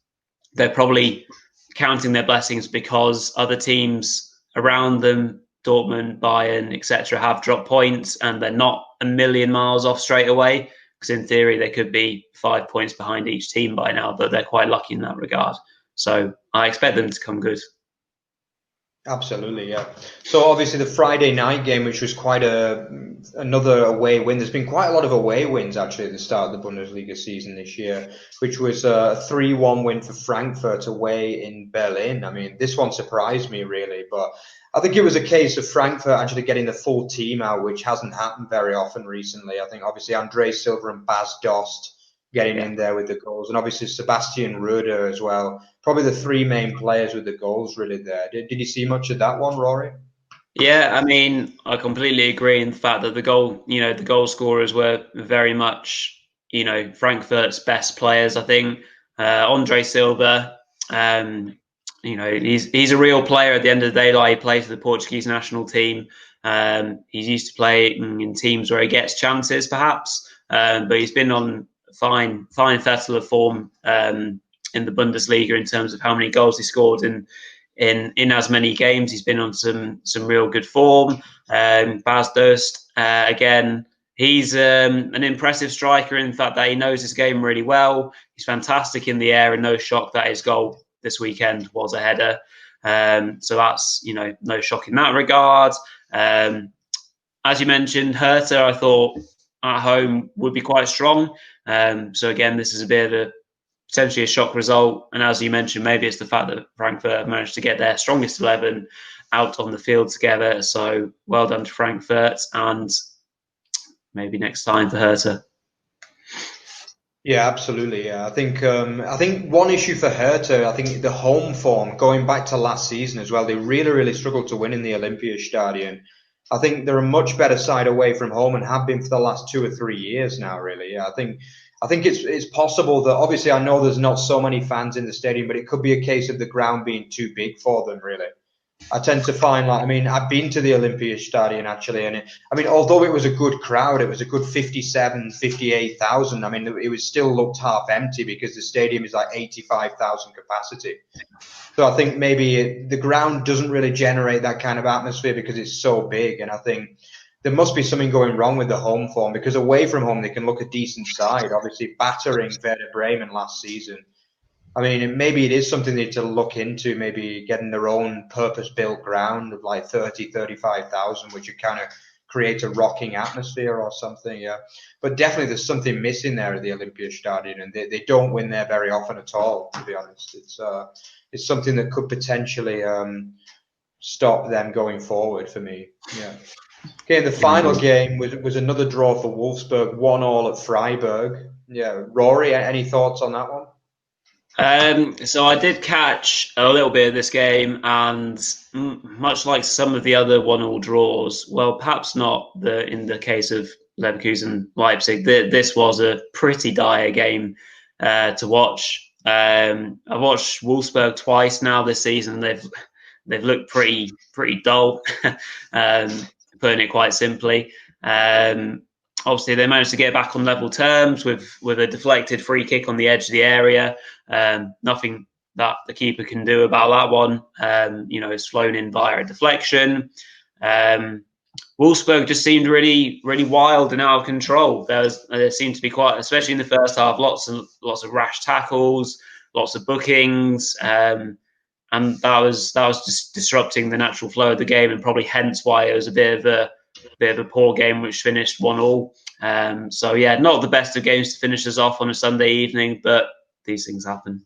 They're probably counting their blessings because other teams around them, Dortmund, Bayern, etc., have dropped points and they're not a million miles off straight away. Because in theory, they could be 5 points behind each team by now, but they're quite lucky in that regard. So I expect them to come good. Absolutely, yeah. So obviously the Friday night game, which was quite another away win. There's been quite a lot of away wins actually at the start of the Bundesliga season this year, which was a 3-1 win for Frankfurt away in Berlin. I mean, this one surprised me really, but I think it was a case of Frankfurt actually getting the full team out, which hasn't happened very often recently. I think obviously André Silva and Bas Dost getting in there with the goals, and obviously Sebastian Röder as well. Probably the 3 main players with the goals really there. Did you see much of that one, Rory? Yeah, I mean, I completely agree in the fact that the goal scorers were very much, Frankfurt's best players. I think André Silva, he's a real player at the end of the day. Like, he plays for the Portuguese national team. He's used to playing in teams where he gets chances, perhaps, but he's been on fine fettle of form in the Bundesliga in terms of how many goals he scored in as many games. He's been on some real good form. Bas Dost, again, he's an impressive striker in the fact that he knows his game really well. He's fantastic in the air, and no shock that his goal this weekend was a header. So that's, no shock in that regard. As you mentioned, Hertha, I thought at home would be quite strong. So again, this is a bit of potentially a shock result. And as you mentioned, maybe it's the fact that Frankfurt managed to get their strongest 11 out on the field together. So well done to Frankfurt, and maybe next time for Hertha. Yeah, absolutely. Yeah, I think one issue for Hertha, I think the home form going back to last season as well. They really struggled to win in the Olympiastadion. I think they're a much better side away from home and have been for the last 2 or 3 years now. Really, yeah. I think it's possible that, obviously I know there's not so many fans in the stadium, but it could be a case of the ground being too big for them. Really, I tend to find, I've been to the Olympiastadion actually, and although it was a good crowd, it was a good 58,000. It was still looked half empty because the stadium is like 85,000 capacity. So I think maybe the ground doesn't really generate that kind of atmosphere because it's so big. And I think there must be something going wrong with the home form, because away from home, they can look a decent side, obviously battering Werder Bremen last season. Maybe it is something they need to look into, maybe getting their own purpose-built ground of like 35,000, which would kind of create a rocking atmosphere or something, yeah. But definitely there's something missing there at the Olympiastadion, and they don't win there very often at all, to be honest. It's something that could potentially stop them going forward for me, yeah. Okay, the final game was another draw for Wolfsburg, 1-1 at Freiburg. Yeah, Rory, any thoughts on that one? So I did catch a little bit of this game, and much like some of the other 1-1 draws, well, perhaps not in the case of Leverkusen Leipzig, this was a pretty dire game to watch. I've watched Wolfsburg twice now this season. They've looked pretty dull, putting it quite simply. Obviously, they managed to get back on level terms with a deflected free kick on the edge of the area. Nothing that the keeper can do about that one. It's flown in via a deflection. Wolfsburg just seemed really wild and out of control. There seemed to be quite, especially in the first half, lots of rash tackles, lots of bookings, and that was just disrupting the natural flow of the game, and probably hence why it was a bit of a poor game, which finished 1-1. So yeah, not the best of games to finish us off on a Sunday evening, but these things happen.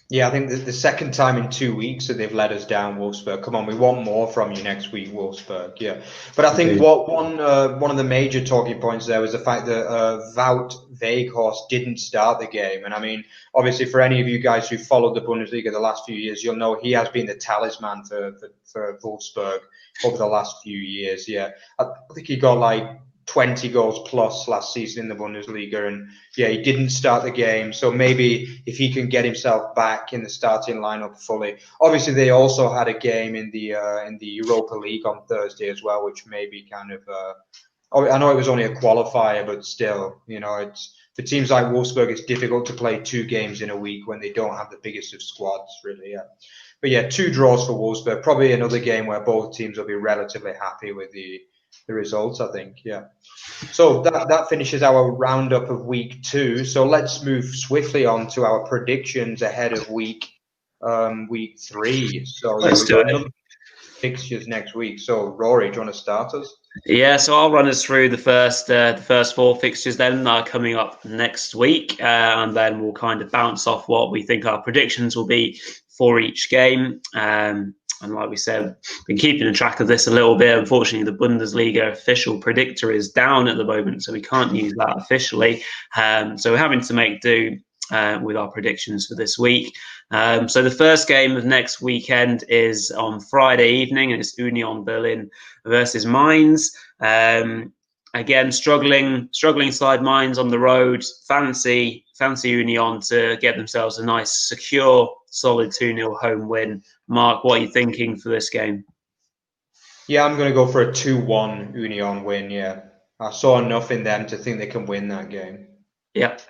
Yeah, I think the second time in 2 weeks that they've let us down, Wolfsburg. Come on, we want more from you next week, Wolfsburg. Yeah, but I think one of the major talking points there was the fact that Wout Weghorst didn't start the game. And obviously, for any of you guys who followed the Bundesliga the last few years, you'll know he has been the talisman for Wolfsburg over the last few years. Yeah, I think he got like 20 goals plus last season in the Bundesliga, and yeah, he didn't start the game. So maybe if he can get himself back in the starting lineup fully. Obviously, they also had a game in the Europa League on Thursday as well, which maybe kind of. I know it was only a qualifier, but still, it's for teams like Wolfsburg, it's difficult to play 2 games in a week when they don't have the biggest of squads, really. Yeah. But yeah, 2 draws for Wolfsburg. Probably another game where both teams will be relatively happy with the results, I think. Yeah. So that finishes our roundup of week 2. So let's move swiftly on to our predictions ahead of week 3. So let's do it. Fixtures next week. So Rory, do you want to start us? Yeah, so I'll run us through the first 4 fixtures then coming up next week, and then we'll kind of bounce off what we think our predictions will be for each game. And like we said, been keeping track of this a little bit. Unfortunately, the Bundesliga official predictor is down at the moment, so we can't use that officially. So we're having to make do with our predictions for this week. So the first game of next weekend is on Friday evening, and it's Union Berlin versus Mainz. Again, struggling side Mainz on the road. Fancy Union to get themselves a nice, secure, solid 2-0 home win. Mark, what are you thinking for this game? Yeah, I'm going to go for a 2-1 Union win, yeah. I saw enough in them to think they can win that game. Yep.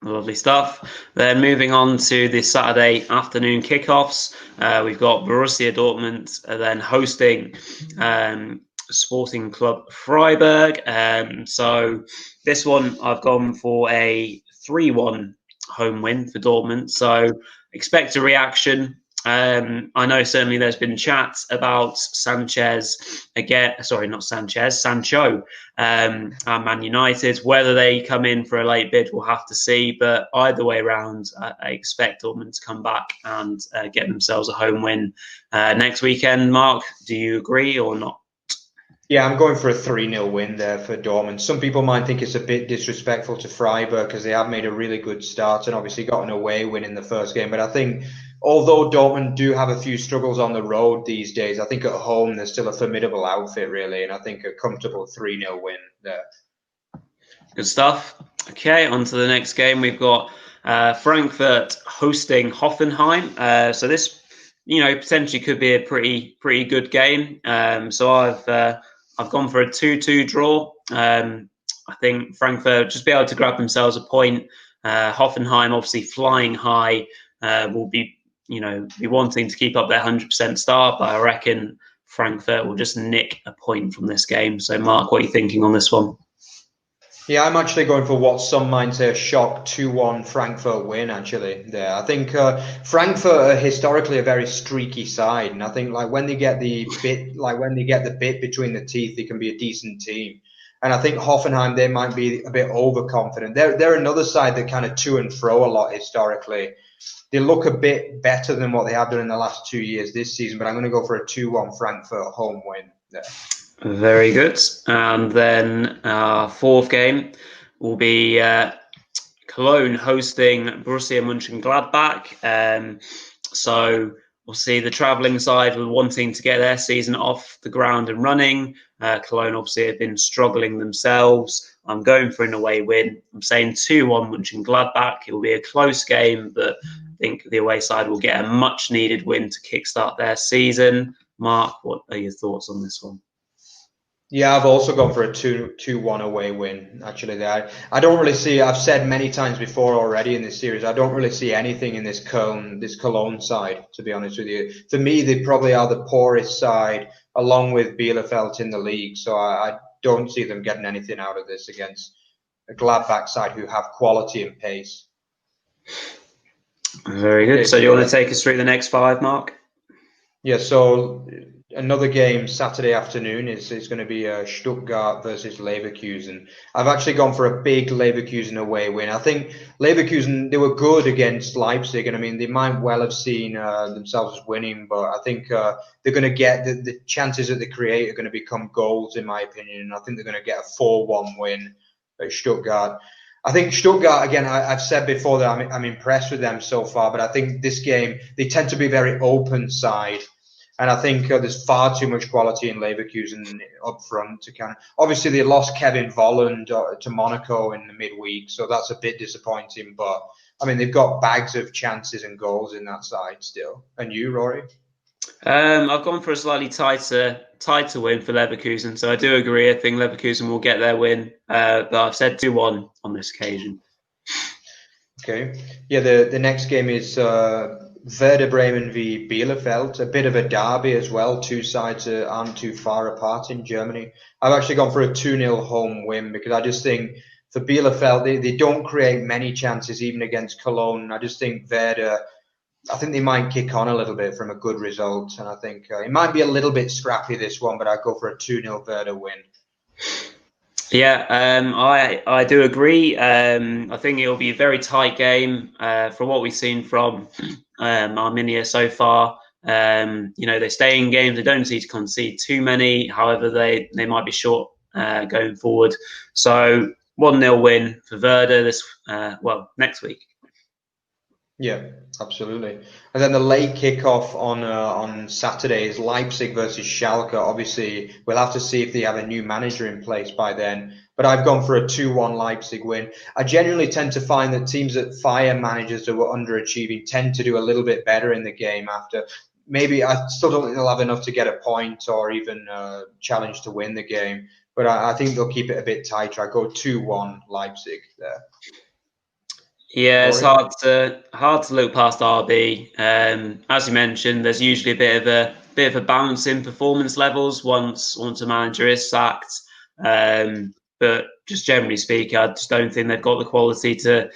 Lovely stuff. Then moving on to the Saturday afternoon kickoffs, we've got Borussia Dortmund then hosting Sporting Club Freiburg. So this one I've gone for a 3-1 home win for Dortmund. So expect a reaction. I know certainly there's been chats about Sanchez again. Sorry, not Sanchez, Sancho, and Man United. Whether they come in for a late bid, we'll have to see. But either way around, I expect Dortmund to come back and get themselves a home win next weekend. Mark, do you agree or not? Yeah, I'm going for a 3-0 win there for Dortmund. Some people might think it's a bit disrespectful to Freiburg because they have made a really good start and obviously got an away win in the first game. But I think although Dortmund do have a few struggles on the road these days, I think at home they're still a formidable outfit, really. And I think a comfortable 3-0 win there. Good stuff. Okay, on to the next game. We've got Frankfurt hosting Hoffenheim. So this, potentially could be a pretty good game. So I've gone for a 2-2 draw. I think Frankfurt just be able to grab themselves a point. Hoffenheim, obviously flying high, will be wanting to keep up their 100% start, but I reckon Frankfurt will just nick a point from this game. So, Mark, what are you thinking on this one? Yeah, I'm actually going for what some might say a shock 2-1 Frankfurt win, actually, there. I think Frankfurt are historically a very streaky side, and I think when they get the bit between the teeth, they can be a decent team. And I think Hoffenheim, they might be a bit overconfident. They're another side that kind of to and fro a lot historically. They look a bit better than what they have done in the last 2 years this season, but I'm going to go for a 2-1 Frankfurt home win there. Very good. And then our fourth game will be Cologne hosting Borussia Mönchengladbach. So we'll see the travelling side wanting to get their season off the ground and running. Cologne obviously have been struggling themselves. I'm going for an away win. I'm saying 2-1 Mönchengladbach. It will be a close game, but I think the away side will get a much needed win to kickstart their season. Mark, what are your thoughts on this one? Yeah, I've also gone for a 2-1 away win, actually. There, I don't really see, I've said many times before already in this series, I don't really see anything in this Cologne side, to be honest with you. For me, they probably are the poorest side, along with Bielefeld in the league. So I don't see them getting anything out of this against a Gladbach side who have quality and pace. Very good. So do you want to take us through the next five, Mark? Yeah, so another game Saturday afternoon is going to be Stuttgart versus Leverkusen. I've actually gone for a big Leverkusen away win. I think Leverkusen, they were good against Leipzig, and I mean, they might well have seen themselves winning, but I think they're going to get the chances that they create are going to become goals, in my opinion, and I think they're going to get a 4-1 win at Stuttgart. I think Stuttgart, again, I've said before that I'm impressed with them so far, but I think this game, they tend to be a very open side. And I think there's far too much quality in Leverkusen up front to kind of. Obviously, they lost Kevin Volland to Monaco in the midweek, so that's a bit disappointing. But I mean, they've got bags of chances and goals in that side still. And you, Rory? I've gone for a slightly tighter win for Leverkusen, so I do agree. I think Leverkusen will get their win, but I've said 2-1 on this occasion. Okay. Yeah, the next game is Werder Bremen v Bielefeld, a bit of a derby as well. Two sides aren't too far apart in Germany. I've actually gone for a 2-0 home win because I just think for Bielefeld, they don't create many chances even against Cologne. I just think Werder, I think they might kick on a little bit from a good result. And I think it might be a little bit scrappy, this one, but I'd go for a 2-0 Werder win. Yeah, I do agree. I think it'll be a very tight game from what we've seen from Arminia so far. They stay in games. They don't seem to concede too many. However, they might be short going forward. So 1-0 win for Werder next week. Yeah, absolutely. And then the late kickoff on Saturday is Leipzig versus Schalke. Obviously, we'll have to see if they have a new manager in place by then. But I've gone for a 2-1 Leipzig win. I generally tend to find that teams that fire managers that were underachieving tend to do a little bit better in the game after. Maybe I still don't think they'll have enough to get a point or even challenge to win the game. But I think they'll keep it a bit tighter. I go 2-1 Leipzig there. Yeah, it's hard to look past RB. As you mentioned, there's usually a bit bit of a balance in performance levels once a manager is sacked. But just generally speaking, I just don't think they've got the quality to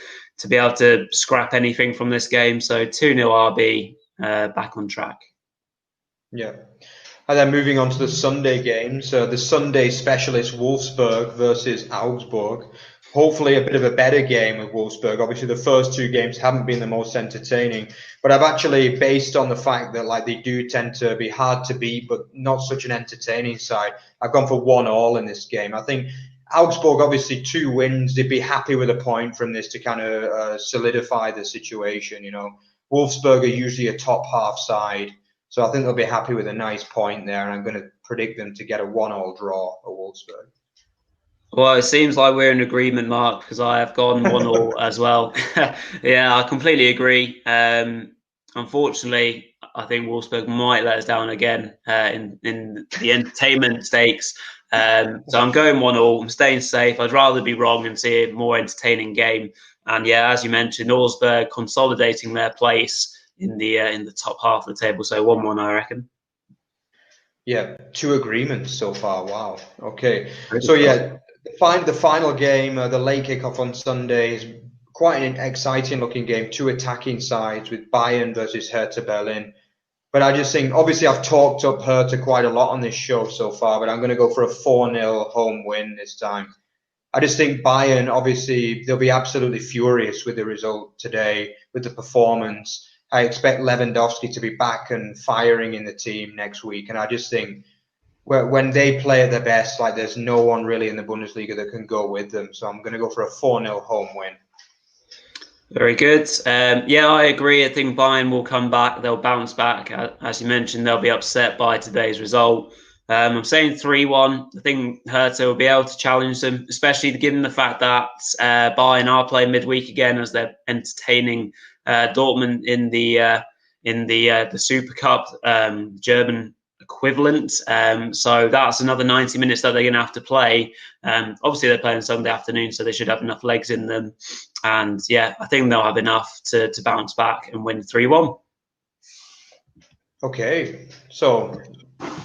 be able to scrap anything from this game. So 2-0 RB, back on track. Yeah. And then moving on to the Sunday games, the Sunday specialist Wolfsburg versus Augsburg. Hopefully a bit of a better game with Wolfsburg. Obviously, the first two games haven't been the most entertaining, but I've actually, based on the fact that like they do tend to be hard to beat, but not such an entertaining side, I've gone for 1-1 in this game. I think Augsburg, obviously 2 wins, they'd be happy with a point from this to kind of solidify the situation. You know, Wolfsburg are usually a top half side. So I think they'll be happy with a nice point there, and I'm going to predict them to get a 1-1 draw at Wolfsburg. Well, it seems like we're in agreement, Mark, because I have gone 1-1 as well. Yeah, I completely agree. Unfortunately, I think Wolfsburg might let us down again in the entertainment stakes. So I'm going 1-1. I'm staying safe. I'd rather be wrong and see a more entertaining game. And yeah, as you mentioned, Wolfsburg consolidating their place in the top half of the table. So 1-1, I reckon. Yeah, 2 agreements so far. Wow. Okay. So yeah, the final game, the late kickoff on Sunday, is quite an exciting looking game. 2 attacking sides with Bayern versus Hertha Berlin. But I just think, obviously, I've talked up Hertha quite a lot on this show so far, but I'm going to go for a 4-0 home win this time. I just think Bayern, obviously, they'll be absolutely furious with the result today, with the performance. I expect Lewandowski to be back and firing in the team next week. And I just think when they play at their best, like there's no one really in the Bundesliga that can go with them. So I'm going to go for a 4-0 home win. Very good. Yeah, I agree. I think Bayern will come back. They'll bounce back. As you mentioned, they'll be upset by today's result. I'm saying 3-1. I think Hertha will be able to challenge them, especially given the fact that Bayern are playing midweek again as they're entertaining Dortmund in the Super Cup, German equivalent. So that's another 90 minutes that they're going to have to play. Obviously, they're playing Sunday afternoon, so they should have enough legs in them. And yeah, I think they'll have enough to bounce back and win 3-1. Okay, so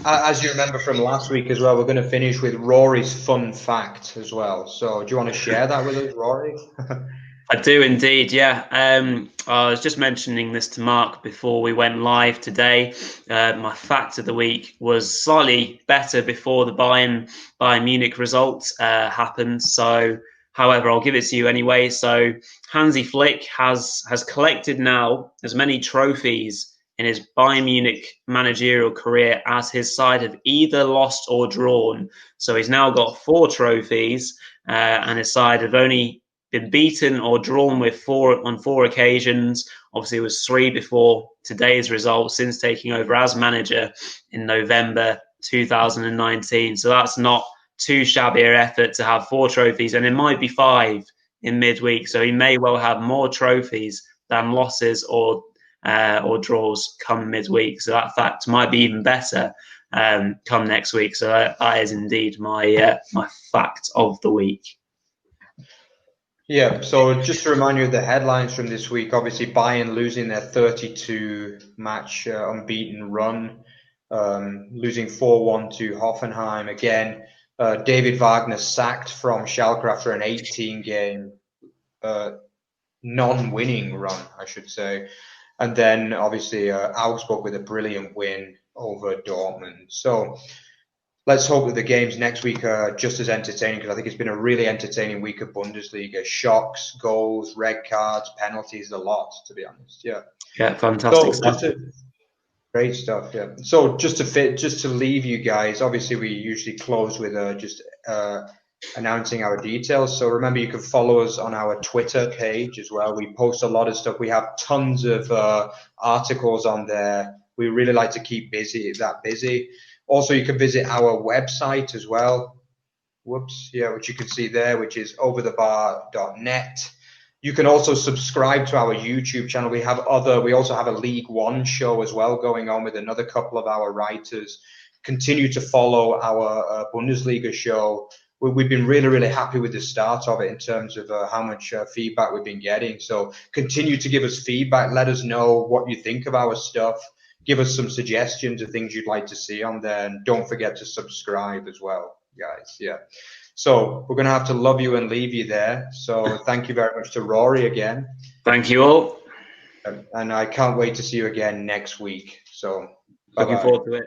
as you remember from last week as well, we're going to finish with Rory's fun fact as well. So do you want to share that with us, Rory? I do indeed, yeah. I was just mentioning this to Mark before we went live today. My fact of the week was slightly better before the Bayern Munich result happened. So, however, I'll give it to you anyway. So Hansi Flick has collected now as many trophies in his Bayern Munich managerial career as his side have either lost or drawn. So he's now got 4 trophies, and his side have only been beaten or drawn with 4 on 4 occasions. Obviously, it was 3 before today's result since taking over as manager in November 2019. So that's not too shabby an effort to have 4 trophies, and it might be 5 in midweek. So he may well have more trophies than losses or draws come midweek. So that fact might be even better come next week. So that is indeed my fact of the week. Yeah, so just to remind you of the headlines from this week, obviously Bayern losing their 32-match unbeaten run, losing 4-1 to Hoffenheim. Again, David Wagner sacked from Schalke after an 18-game non-winning run, I should say. And then obviously Augsburg with a brilliant win over Dortmund. So let's hope that the games next week are just as entertaining, because I think it's been a really entertaining week of Bundesliga. Shocks, goals, red cards, penalties, a lot, to be honest. Yeah. Yeah, fantastic stuff. Great stuff. Yeah. So just to leave you guys, obviously we usually close with just announcing our details. So remember, you can follow us on our Twitter page as well. We post a lot of stuff. We have tons of articles on there. We really like to keep busy. Also, you can visit our website as well. Which you can see there, which is overthebar.net. You can also subscribe to our YouTube channel. We also have a League One show as well going on with another couple of our writers. Continue to follow our Bundesliga show. We've been really, really happy with the start of it in terms of how much feedback we've been getting. So continue to give us feedback. Let us know what you think of our stuff. give us some suggestions of things you'd like to see on there. And don't forget to subscribe as well, guys. Yeah. So we're going to have to love you and leave you there. So thank you very much to Rory again. Thank you all. And I can't wait to see you again next week. So looking bye-bye. forward to it.